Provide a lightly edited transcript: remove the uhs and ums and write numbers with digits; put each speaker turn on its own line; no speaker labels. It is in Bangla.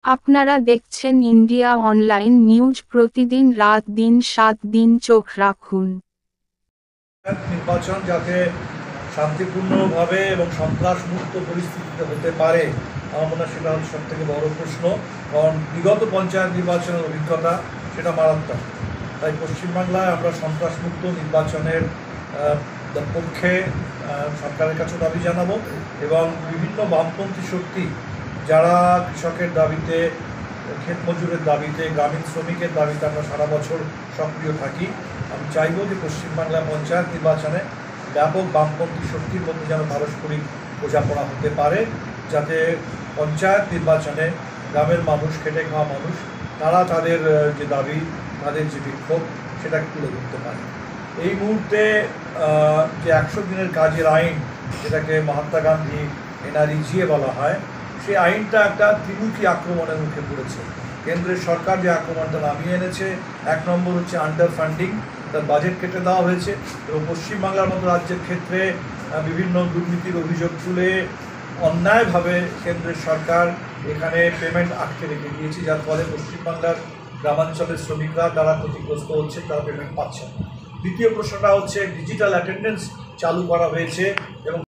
আপনারা দেখছেন ইন্ডিয়া অনলাইন নিউজ। প্রতিদিন রাত দিন 7 দিন চোখ রাখুন।
নির্বাচন যাতে শান্তিপূর্ণভাবে এবং সন্ত্রাসমুক্ত পরিস্থিতিতে হতে পারে, আমার মনে হয় সেটা হচ্ছে সব থেকে বড় প্রশ্ন। কারণ বিগত পঞ্চায়েত নির্বাচনের অভিজ্ঞতা সেটা মারাত্মক। তাই পশ্চিমবাংলায় আমরা সন্ত্রাসমুক্ত নির্বাচনের পক্ষে সরকারের কাছে দাবি জানাবো এবং বিভিন্ন বামপন্থী শক্তি যারা কৃষকের দাবিতে, ক্ষেত মজুরের দাবিতে, গ্রামীণ শ্রমিকের দাবিতে আমরা সারা বছর সক্রিয় থাকি। আমি চাইব যে পশ্চিমবাংলা পঞ্চায়েত নির্বাচনে ব্যাপক বামপন্থী শক্তির মধ্যে যেন পারস্পরিক বোঝাপড়া হতে পারে, যাতে পঞ্চায়েত নির্বাচনে গ্রামের মানুষ, খেটে খাওয়া মানুষ, তারা তাদের যে দাবি, তাদের যে বিক্ষোভ, সেটাকে তুলে ধরতে পারে। এই মুহূর্তে যে 100 দিনের কাজের আইন, যেটাকে মহাত্মা গান্ধী NREGA বলা হয়, সেই আইনটা একটা ত্রিমুখী আক্রমণের মুখে পড়েছে। কেন্দ্রের সরকার যে আক্রমণটা নামিয়ে এনেছে, 1 নম্বর হচ্ছে আন্ডার ফান্ডিং, তার বাজেট কেটে দেওয়া হয়েছে এবং পশ্চিমবাংলার মতো রাজ্যের ক্ষেত্রে বিভিন্ন দুর্নীতির অভিযোগ তুলে অন্যায়ভাবে কেন্দ্রের সরকার এখানে পেমেন্ট আটকে রেখে দিয়েছে, যার ফলে পশ্চিমবাংলার গ্রামাঞ্চলের শ্রমিকরা তারা ক্ষতিগ্রস্ত হচ্ছে, তারা পেমেন্ট পাচ্ছে না। দ্বিতীয় প্রশ্নটা হচ্ছে ডিজিটাল অ্যাটেন্ডেন্স চালু করা হয়েছে এবং